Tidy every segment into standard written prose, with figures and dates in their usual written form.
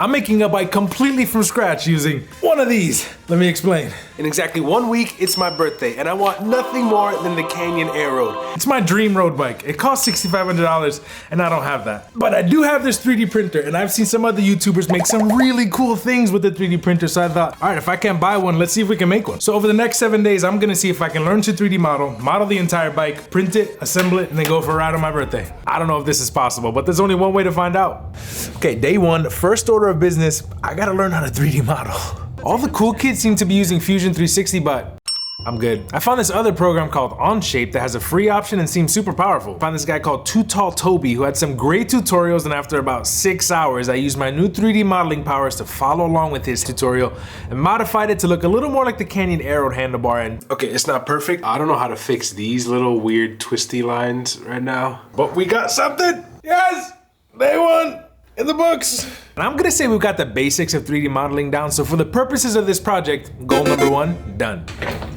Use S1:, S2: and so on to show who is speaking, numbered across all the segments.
S1: I'm making a bike completely from scratch using one of these. Let me explain.
S2: In exactly 1 week, it's my birthday, and I want nothing more than the Canyon Aeroad.
S1: It's my dream road bike. It costs $6,500, and I don't have that. But I do have this 3D printer, and I've seen some other YouTubers make some really cool things with the 3D printer, so I thought, all right, if I can't buy one, let's see if we can make one. So over the next 7 days, I'm gonna see if I can learn to 3D model the entire bike, print it, assemble it, and then go for a ride on my birthday. I don't know if this is possible, but there's only one way to find out. Okay, day one, first order of business, I gotta learn how to 3D model. All the cool kids seem to be using Fusion 360, but I'm good. I found this other program called Onshape that has a free option and seems super powerful. I found this guy called Too Tall Toby who had some great tutorials, and after about 6 hours, I used my new 3D modeling powers to follow along with his tutorial and modified it to look a little more like the Canyon Aeroad handlebar. And
S2: okay, it's not perfect. I don't know how to fix these little weird twisty lines right now, but we got something. Yes, day one. In the books.
S1: And I'm gonna say we've got the basics of 3D modeling down, so for the purposes of this project, goal number 1, done.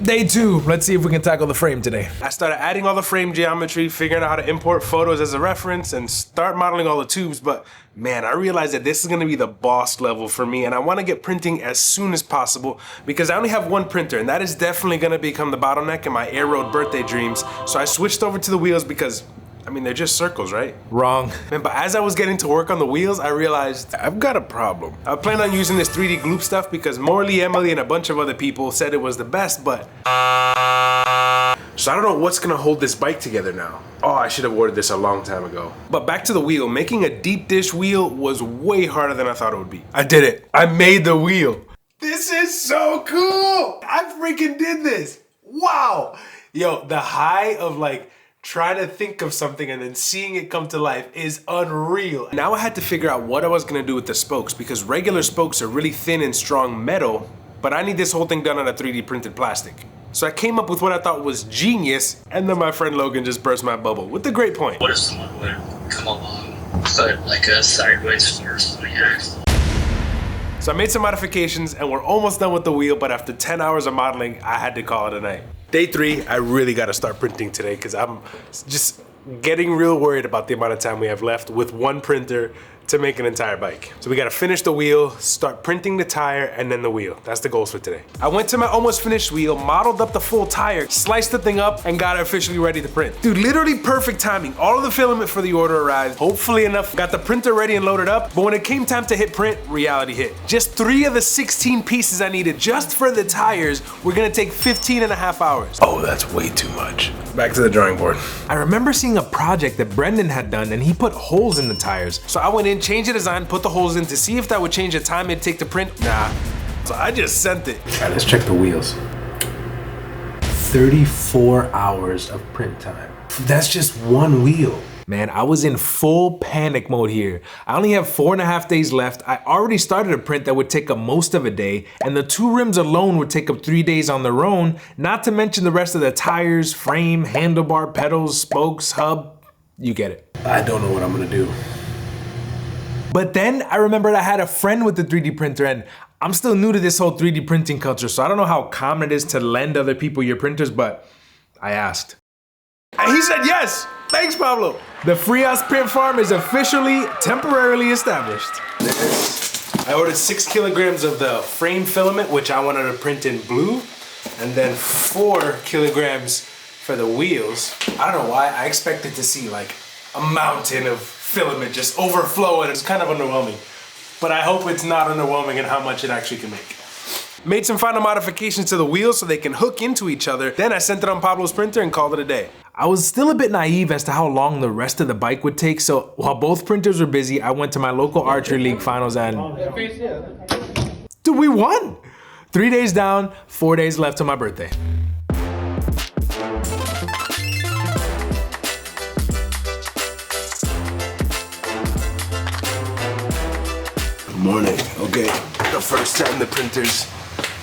S1: Day 2, let's see if we can tackle the frame today.
S2: I started adding all the frame geometry, figuring out how to import photos as a reference, and start modeling all the tubes, but man, I realized that this is gonna be the boss level for me, and I wanna get printing as soon as possible, because I only have one printer, and that is definitely gonna become the bottleneck in my Aeroad birthday dreams, so I switched over to the wheels because I mean, they're just circles, right?
S1: Wrong.
S2: Man, but as I was getting to work on the wheels, I realized I've got a problem. I planned on using this 3D gloop stuff because Morley, Emily, and a bunch of other people said it was the best, but so I don't know what's gonna hold this bike together now. Oh, I should have ordered this a long time ago. But back to the wheel. Making a deep dish wheel was way harder than I thought it would be. I did it. I made the wheel. This is so cool. I freaking did this. Wow. Yo, the high of like, trying to think of something and then seeing it come to life is unreal. Now I had to figure out what I was gonna do with the spokes, because regular spokes are really thin and strong metal, but I need this whole thing done on a 3D printed plastic. So I came up with what I thought was genius, and then my friend Logan just burst my bubble with a great point.
S3: What if someone would come along, put like a sideways force on the axle?
S2: So I made some modifications and we're almost done with the wheel, but after 10 hours of modeling, I had to call it a night. Day 3, I really gotta start printing today because I'm just getting real worried about the amount of time we have left with one printer to make an entire bike. So we gotta finish the wheel, start printing the tire, and then the wheel. That's the goals for today. I went to my almost finished wheel, modeled up the full tire, sliced the thing up, and got it officially ready to print. Dude, literally perfect timing. All of the filament for the order arrived, hopefully enough. Got the printer ready and loaded up, but when it came time to hit print, reality hit. Just 3 of the 16 pieces I needed just for the tires were gonna take 15.5 hours. Oh, that's way too much. Back to the drawing board.
S1: I remember seeing a project that Brendan had done and he put holes in the tires.
S2: So I went in, changed the design, put the holes in to see if that would change the time it'd take to print. Nah. So I just sent it.
S1: All right, let's check the wheels. 34 hours of print time. That's just one wheel. Man, I was in full panic mode here. I only have 4.5 days left. I already started a print that would take up most of a day, and the 2 rims alone would take up 3 days on their own, not to mention the rest of the tires, frame, handlebar, pedals, spokes, hub. You get it.
S2: I don't know what I'm gonna do.
S1: But then I remembered I had a friend with the 3D printer, and I'm still new to this whole 3D printing culture, so I don't know how common it is to lend other people your printers, but I asked.
S2: And he said yes! Thanks, Pablo.
S1: The Frias Print Farm is officially temporarily established.
S2: I ordered 6 kilograms of the frame filament, which I wanted to print in blue, and then 4 kilograms for the wheels. I don't know why, I expected to see like a mountain of filament just overflow, and it's kind of underwhelming. But I hope it's not underwhelming in how much it actually can make. Made some final modifications to the wheels so they can hook into each other. Then I sent it on Pablo's printer and called it a day.
S1: I was still a bit naive as to how long the rest of the bike would take, so while both printers were busy, I went to my local archery league finals and dude, we won! 3 days down, 4 days left to my birthday.
S2: Good morning. Okay, the first time the printers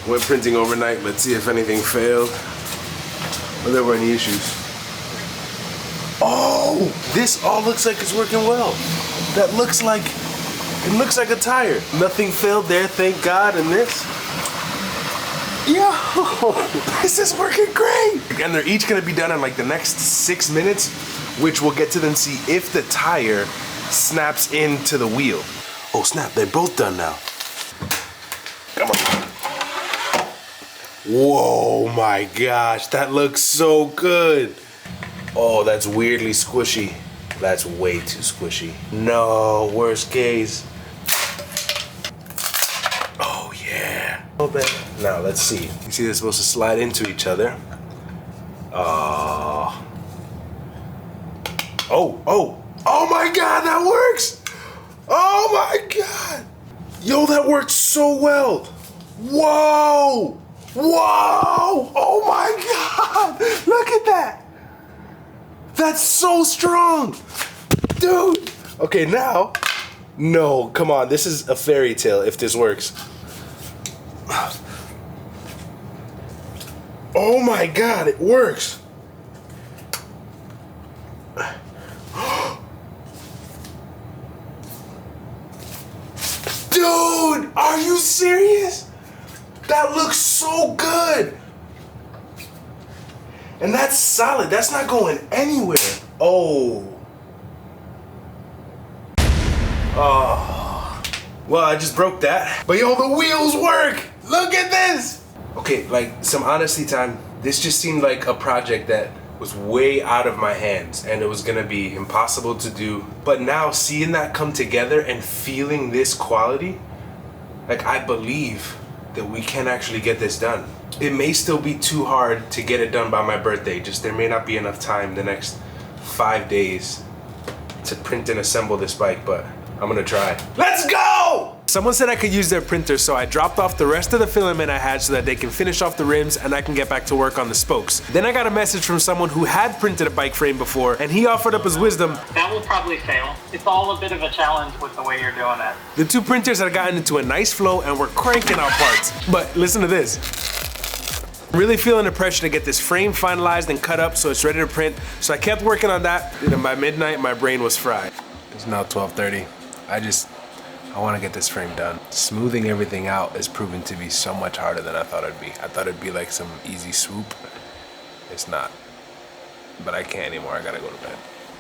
S2: went printing overnight. Let's see if anything failed or there were any issues. Oh, this all looks like it's working well. That looks like, it looks like a tire. Nothing failed there, thank God, and this. Yo, this is working great. And they're each gonna be done in like the next 6 minutes, which we'll get to then see if the tire snaps into the wheel. Oh snap, they're both done now. Come on. Whoa, my gosh, that looks so good. Oh, that's weirdly squishy. That's way too squishy. No, worst case. Oh yeah. Now let's see. You see they're supposed to slide into each other. Oh, my God, that works! Oh my God! Yo, that worked so well! Whoa! Whoa! Oh my God! Look at that! That's so strong! Dude! Okay, now, no, come on, this is a fairy tale if this works. Oh my God, it works! Dude, are you serious? That looks so good. And that's solid. That's not going anywhere. Oh. Oh. Well, I just broke that. But yo, the wheels work. Look at this. Okay, like some honesty time. This just seemed like a project that was way out of my hands and it was gonna be impossible to do. But now seeing that come together and feeling this quality, like I believe that we can actually get this done. It may still be too hard to get it done by my birthday, just there may not be enough time the next 5 days to print and assemble this bike, but I'm gonna try. Let's go! Someone said I could use their printer, so I dropped off the rest of the filament I had so that they can finish off the rims and I can get back to work on the spokes. Then I got a message from someone who had printed a bike frame before, and he offered up his wisdom.
S4: That will probably fail. It's all a bit of a challenge with the way you're doing it.
S2: The two printers had gotten into a nice flow and were cranking out parts. But listen to this. I'm really feeling the pressure to get this frame finalized and cut up so it's ready to print. So I kept working on that, and by midnight, my brain was fried. It's now 12:30. I want to get this frame done. Smoothing everything out is proving to be so much harder than I thought it'd be. I thought it'd be like some easy swoop. It's not. But I can't anymore. I gotta go to bed.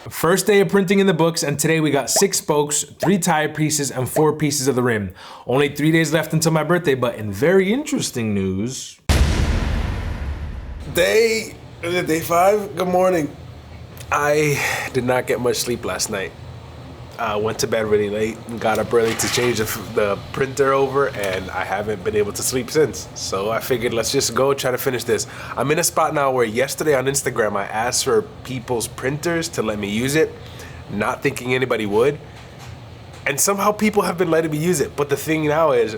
S1: First day of printing in the books, and today we got 6 spokes, 3 tire pieces, and 4 pieces of the rim. Only 3 days left until my birthday, but in very interesting news.
S2: Day 5, good morning. I did not get much sleep last night. Went to bed really late, got up early to change the printer over, and I haven't been able to sleep since. So I figured let's just go try to finish this. I'm in a spot now where yesterday on Instagram I asked for people's printers to let me use it, not thinking anybody would. And somehow people have been letting me use it. But the thing now is,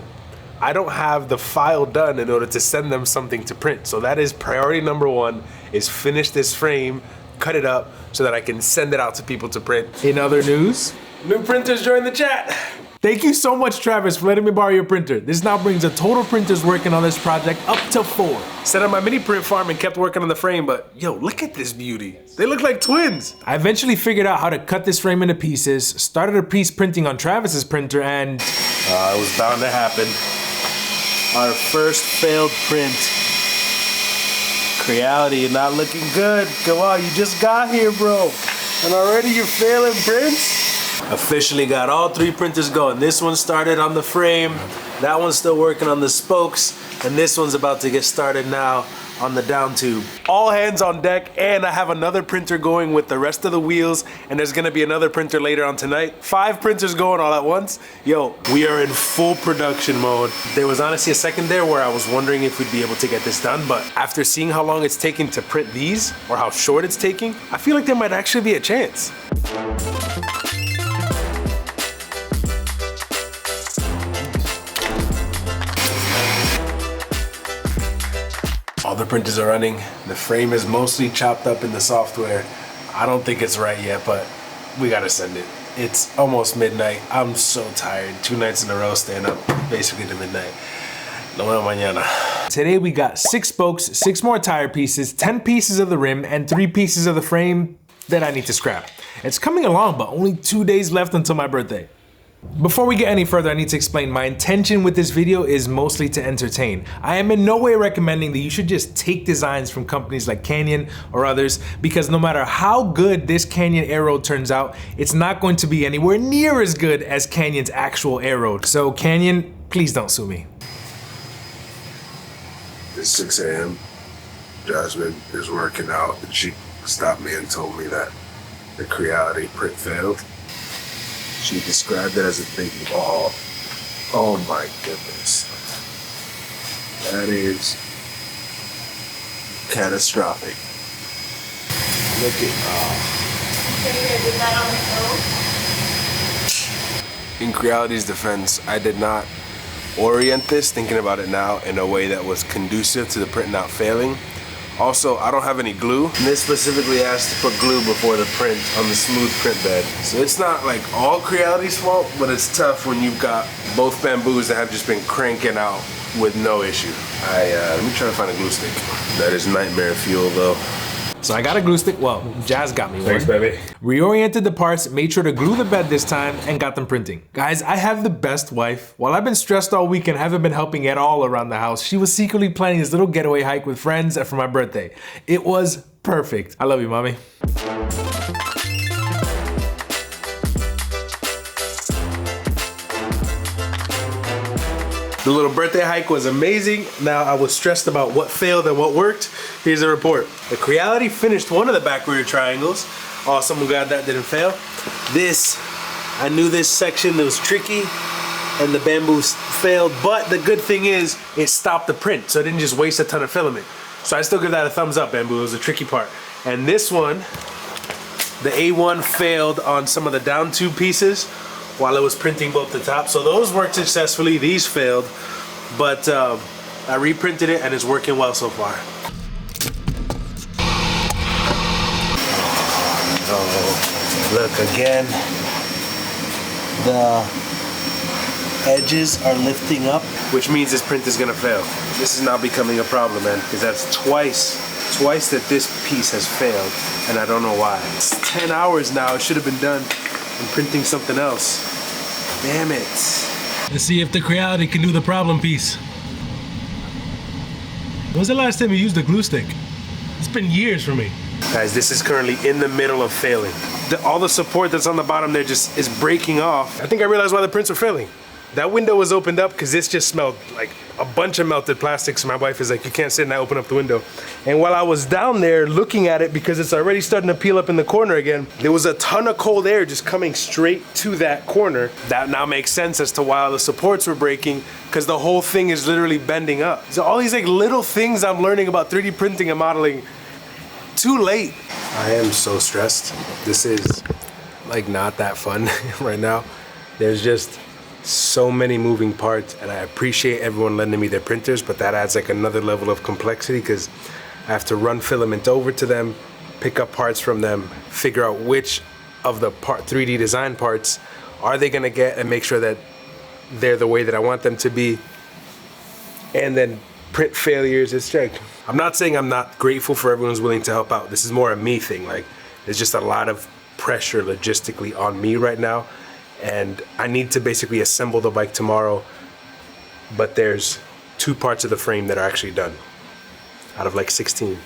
S2: I don't have the file done in order to send them something to print. So that is priority number 1, is finish this frame, cut it up, so that I can send it out to people to print.
S1: In other news,
S2: new printers join the chat.
S1: thank you so much, Travis, for letting me borrow your printer. This now brings the total printers working on this project up to 4.
S2: Set up my mini print farm and kept working on the frame, but yo, look at this beauty. They look like twins.
S1: I eventually figured out how to cut this frame into pieces, started a piece printing on Travis's printer, and
S2: It was bound to happen. Our first failed print. Creality, you're not looking good. Come on, you just got here, bro. And already you're failing prints? Officially got all 3 printers going. This one started on the frame, that one's still working on the spokes, and this one's about to get started now on the down tube. All hands on deck, and I have another printer going with the rest of the wheels, and there's gonna be another printer later on tonight. 5 printers going all at once. Yo, we are in full production mode. There was honestly a second there where I was wondering if we'd be able to get this done, but after seeing how long it's taking to print these, or how short it's taking, I feel like there might actually be a chance. All the printers are running. The frame is mostly chopped up in the software. I don't think it's right yet, but we gotta send it. It's almost midnight. I'm so tired. 2 nights in a row staying up basically to midnight. Nos vemos mañana.
S1: today we got 6 spokes, 6 more tire pieces, 10 pieces of the rim, and 3 pieces of the frame that I need to scrap. It's coming along, but only 2 days left until my birthday. Before we get any further, I need to explain my intention with this video is mostly to entertain. I am in no way recommending that you should just take designs from companies like Canyon or others, because no matter how good this Canyon Aeroad turns out, it's not going to be anywhere near as good as Canyon's actual Aeroad. So Canyon, please don't sue me.
S5: It's 6 a.m. Jasmine is working out, and she stopped me and told me that the Creality print failed. She described it as a big ball. Oh my goodness. That is catastrophic. Look at
S2: In Creality's defense, I did not orient this, thinking about it now, in a way that was conducive to the print not failing. Also, I don't have any glue. And this specifically asked to put glue before the print on the smooth print bed. So it's not like all Creality's fault, but it's tough when you've got both bamboos that have just been cranking out with no issue. Let me try to find a glue stick. That is nightmare fuel though.
S1: So I got a glue stick. Well, Jazz got me one.
S2: Thanks, baby.
S1: Reoriented the parts, made sure to glue the bed this time, and got them printing. Guys, I have the best wife. While I've been stressed all week and haven't been helping at all around the house, she was secretly planning this little getaway hike with friends for my birthday. It was perfect. I love you, mommy.
S2: The little birthday hike was amazing. Now I was stressed about what failed and what worked. Here's the report. The Creality finished one of the back rear triangles. Awesome, I'm glad that didn't fail. This, I knew this section was tricky and the bamboo failed, but the good thing is it stopped the print, so it didn't just waste a ton of filament. So I still give that a thumbs up, bamboo. It was a tricky part. And this one, the A1 failed on some of the down tube pieces while it was printing both the top. So those worked successfully, these failed, but I reprinted it and it's working well so far. Oh, look again. The edges are lifting up, which means this print is gonna fail. This is now becoming a problem, man, because that's twice that this piece has failed, and I don't know why. It's 10 hours now, it should have been done. I'm printing something else. Damn it.
S1: Let's see if the Creality can do the problem piece. When was the last time you used a glue stick? It's been years for me.
S2: Guys, this is currently in the middle of failing. All the support that's on the bottom there just is breaking off. I think I realized why the prints were failing. That window was opened up because this just smelled like a bunch of melted plastic. So my wife is like, you can't sit and I open up the window. And while I was down there looking at it, because it's already starting to peel up in the corner again, there was a ton of cold air just coming straight to that corner. That now makes sense as to why all the supports were breaking, because the whole thing is literally bending up. So all these like little things I'm learning about 3D printing and modeling, too late. I am so stressed. This is like not that fun right now. There's just so many moving parts, and I appreciate everyone lending me their printers, but that adds like another level of complexity because I have to run filament over to them, pick up parts from them, figure out which of the 3D design parts are they gonna get and make sure that they're the way that I want them to be, and then print failures. It's like, I'm not saying I'm not grateful for everyone who's willing to help out. This is more a me thing. Like, there's just a lot of pressure logistically on me right now, and I need to basically assemble the bike tomorrow, but there's 2 parts of the frame that are actually done out of like 16.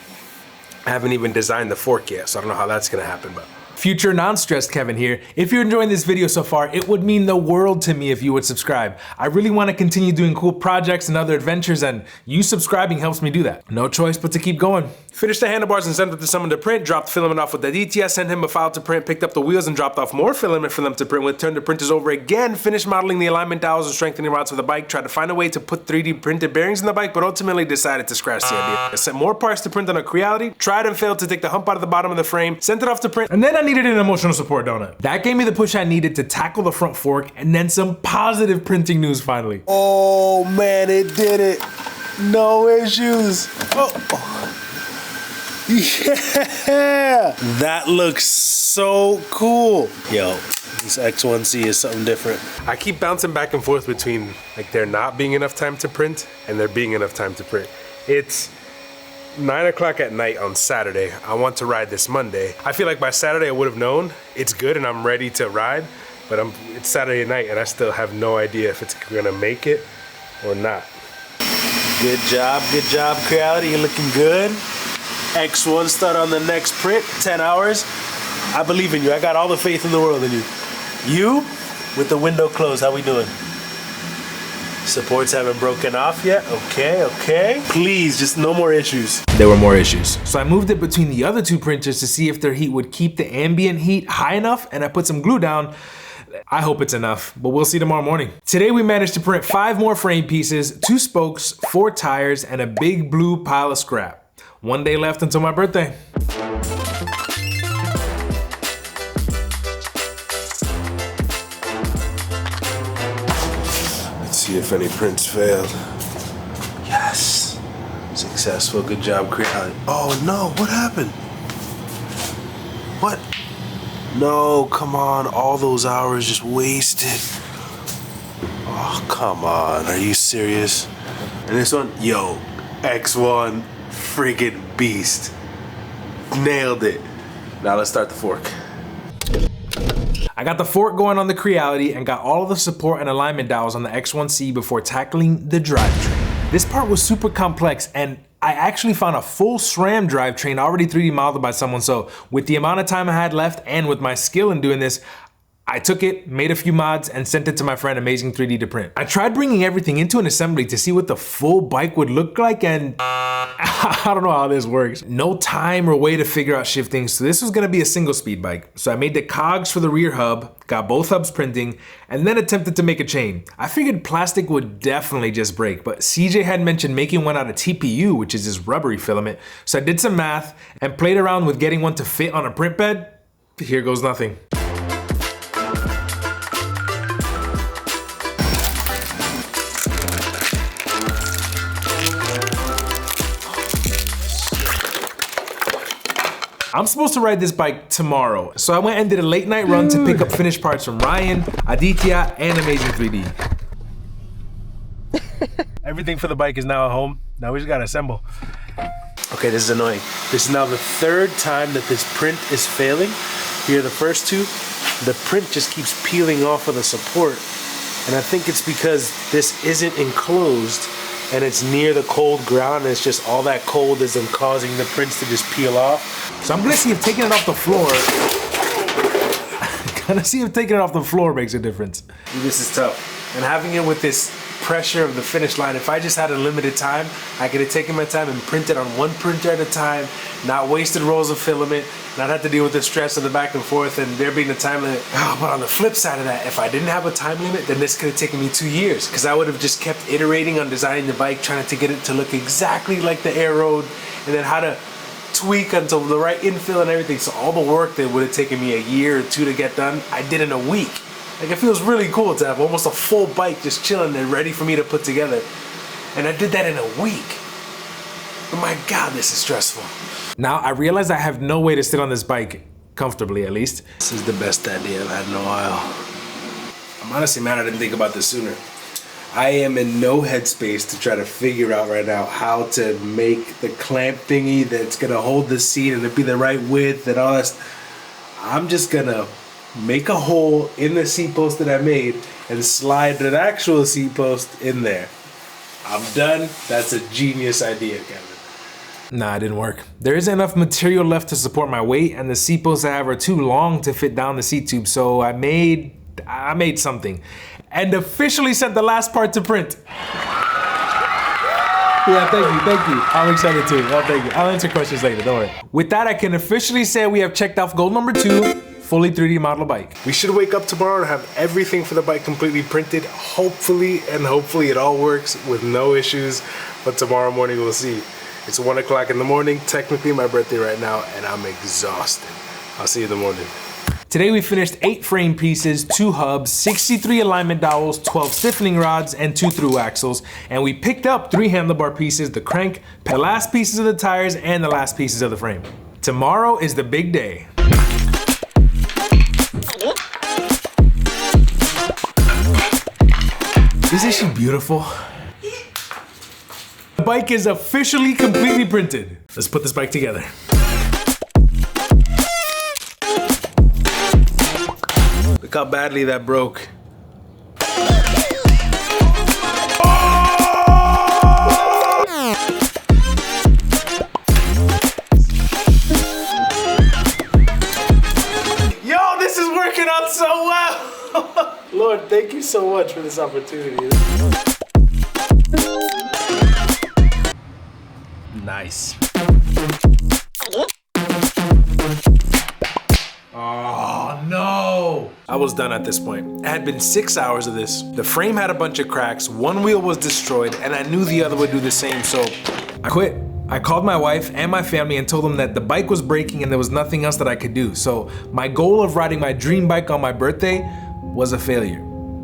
S2: I haven't even designed the fork yet, so I don't know how that's gonna happen, but.
S1: Future non-stressed Kevin here. If you're enjoying this video so far, it would mean the world to me if you would subscribe. I really want to continue doing cool projects and other adventures, and you subscribing helps me do that. No choice but to keep going.
S2: Finished the handlebars and sent it to someone to print, dropped the filament off with the DTS, sent him a file to print, picked up the wheels and dropped off more filament for them to print with, turned the printers over again, finished modeling the alignment dowels and strengthening rods for the bike, tried to find a way to put 3D printed bearings in the bike, but ultimately decided to scratch the idea. I sent more parts to print on a Creality, tried and failed to take the hump out of the bottom of the frame, sent it off to print,
S1: and then I needed an emotional support, don't it? That gave me the push I needed to tackle the front fork, and then some positive printing news finally.
S2: Oh man, it did it. No issues. Oh. Yeah, that looks so cool. Yo, this X1C is something different. I keep bouncing back and forth between like there not being enough time to print and there being enough time to print. It's 9 o'clock at night on Saturday. I want to ride this Monday. I feel like by Saturday I would have known it's good and I'm ready to ride. But it's Saturday night and I still have no idea if it's gonna make it or not. Good job, Creality. You're looking good. X1 start on the next print, 10 hours. I believe in you. I got all the faith in the world in you. You, with the window closed, how we doing? Supports haven't broken off yet. Okay. Please, just no more issues.
S1: There were more issues. So I moved it between the other two printers to see if their heat would keep the ambient heat high enough, and I put some glue down. I hope it's enough, but we'll see tomorrow morning. Today we managed to print 5 more frame pieces, 2 spokes, 4 tires, and a big blue pile of scrap. 1 day left until my birthday.
S2: Let's see if any prints failed. Yes. Successful. Good job, Creality. Oh no, what happened? What? No, come on. All those hours just wasted. Oh, come on. Are you serious? And this one? Yo, X1. Friggin' beast. Nailed it. Now let's start the fork.
S1: I got the fork going on the Creality and got all of the support and alignment dowels on the X1C before tackling the drivetrain. This part was super complex, and I actually found a full SRAM drivetrain already 3D modeled by someone, so with the amount of time I had left and with my skill in doing this, I took it, made a few mods, and sent it to my friend Amazing 3D to print. I tried bringing everything into an assembly to see what the full bike would look like, and I don't know how this works. No time or way to figure out shifting, so this was gonna be a single speed bike. So I made the cogs for the rear hub, got both hubs printing, and then attempted to make a chain. I figured plastic would definitely just break, but CJ had mentioned making one out of TPU, which is this rubbery filament. So I did some math and played around with getting one to fit on a print bed. Here goes nothing. I'm supposed to ride this bike tomorrow, so I went and did a late night run to pick up finished parts from Ryan, Aditya, and Amazing 3D.
S2: Everything for the bike is now at home. Now we just gotta assemble. Okay, this is annoying. This is now the 3rd time that this print is failing. Here are the first 2. The print just keeps peeling off of the support. And I think it's because this isn't enclosed and it's near the cold ground, and it's just all that cold is causing the prints to just peel off.
S1: So I'm gonna see if taking it off the floor, makes a difference.
S2: This is tough. And having it with this pressure of the finish line, if I just had a limited time, I could have taken my time and printed on one printer at a time, not wasted rolls of filament, not have to deal with the stress of the back and forth and there being a time limit. Oh, but on the flip side of that, if I didn't have a time limit, then this could have taken me 2 years, because I would have just kept iterating on designing the bike, trying to get it to look exactly like the Aeroad, and then how to tweak until the right infill and everything. So all the work that would have taken me a year or 2 to get done, I did in a week. Like, it feels really cool to have almost a full bike just chilling there ready for me to put together. And I did that in a week. Oh my God, this is stressful.
S1: Now I realize I have no way to sit on this bike, comfortably at least.
S2: This is the best idea I've had in a while. I'm honestly mad I didn't think about this sooner. I am in no headspace to try to figure out right now how to make the clamp thingy that's gonna hold the seat and it be the right width and all that. I'm just gonna make a hole in the seat post that I made and slide an actual seat post in there. I'm done. That's a genius idea, Kevin.
S1: Nah, it didn't work. There isn't enough material left to support my weight, and the seat posts I have are too long to fit down the seat tube, so I made something and officially sent the last part to print. Yeah, thank you. I'm excited too. Oh, thank you. I'll answer questions later, don't worry. With that, I can officially say we have checked off goal number 2, fully 3D model bike.
S2: We should wake up tomorrow and have everything for the bike completely printed, hopefully it all works with no issues, but tomorrow morning we'll see. It's 1 o'clock in the morning, technically my birthday right now, and I'm exhausted. I'll see you in the morning.
S1: Today we finished 8 frame pieces, 2 hubs, 63 alignment dowels, 12 stiffening rods, and 2 through axles. And we picked up 3 handlebar pieces, the crank, the last pieces of the tires, and the last pieces of the frame. Tomorrow is the big day. Isn't she beautiful? The bike is officially completely printed. Let's put this bike together.
S2: Look how badly that broke. Yo, this is working out so well. Lord, thank you so much for this opportunity. Nice. Oh no! I was done at this point. It had been 6 hours of this. The frame had a bunch of cracks, one wheel was destroyed, and I knew the other would do the same, so I quit. I called my wife and my family and told them that the bike was breaking and there was nothing else that I could do. So my goal of riding my dream bike on my birthday was a failure.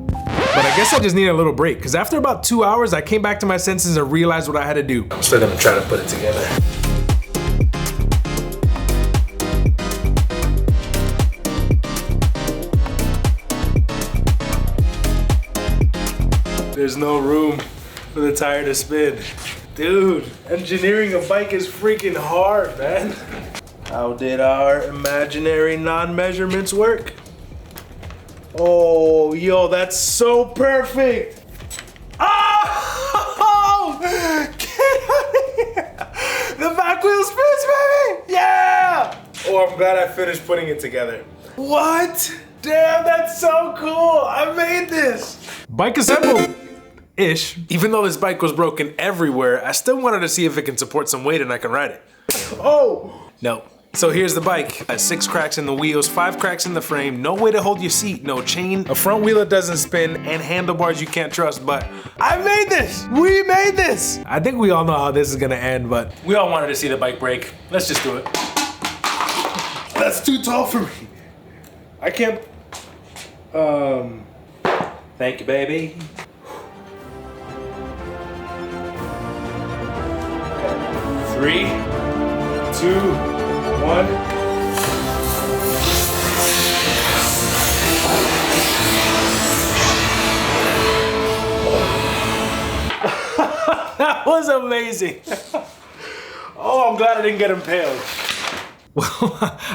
S2: But I guess I just needed a little break, because after about 2 hours, I came back to my senses and realized what I had to do. I'm still gonna try to put it together. There's no room for the tire to spin. Dude, engineering a bike is freaking hard, man. How did our imaginary non-measurements work? Oh, yo, that's so perfect. Oh! Get out of here! The back wheel spins, baby! Yeah! Oh, I'm glad I finished putting it together. What? Damn, that's so cool! I made this! Bike assembled! Ish. Even though this bike was broken everywhere, I still wanted to see if it can support some weight and I can ride it. Oh! No. So here's the bike. 6 cracks in the wheels, 5 cracks in the frame, no way to hold your seat, no chain, a front wheel that doesn't spin, and handlebars you can't trust, but I made this! We made this! I think we all know how this is gonna end, but we all wanted to see the bike break. Let's just do it. That's too tall for me. I can't... Thank you, baby. 3, 2, 1. That was amazing. Oh, I'm glad I didn't get impaled. Well,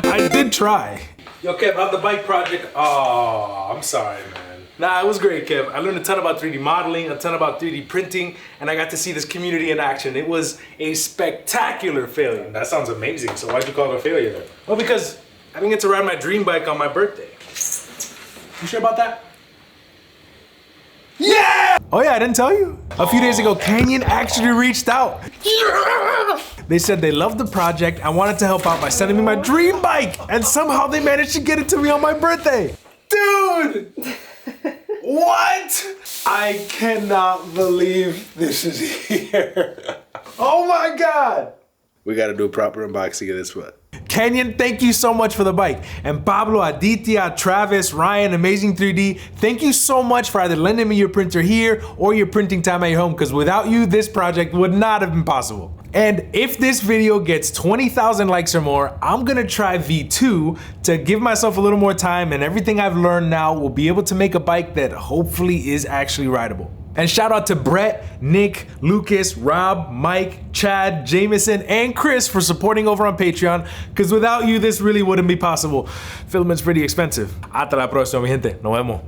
S2: I did try. Yo, Kev, how'd the bike project? Oh, I'm sorry, man. Nah, it was great, Kev. I learned a ton about 3D modeling, a ton about 3D printing, and I got to see this community in action. It was a spectacular failure. That sounds amazing. So why'd you call it a failure then? Well, because I didn't get to ride my dream bike on my birthday. You sure about that? Yeah! Oh yeah, I didn't tell you. A few days ago, Canyon actually reached out. Yeah! They said they loved the project and wanted to help out by sending me my dream bike, and somehow they managed to get it to me on my birthday. Dude! What? I cannot believe this is here. Oh my God. We gotta do a proper unboxing of this one. Canyon, thank you so much for the bike. And Pablo, Aditya, Travis, Ryan, Amazing 3D, thank you so much for either lending me your printer here or your printing time at your home, because without you, this project would not have been possible. And if this video gets 20,000 likes or more, I'm gonna try V2 to give myself a little more time, and everything I've learned now will be able to make a bike that hopefully is actually rideable. And shout out to Brett, Nick, Lucas, Rob, Mike, Chad, Jameson, and Chris for supporting over on Patreon, because without you, this really wouldn't be possible. Filament's pretty expensive. Hasta la próxima, mi gente. Nos vemos.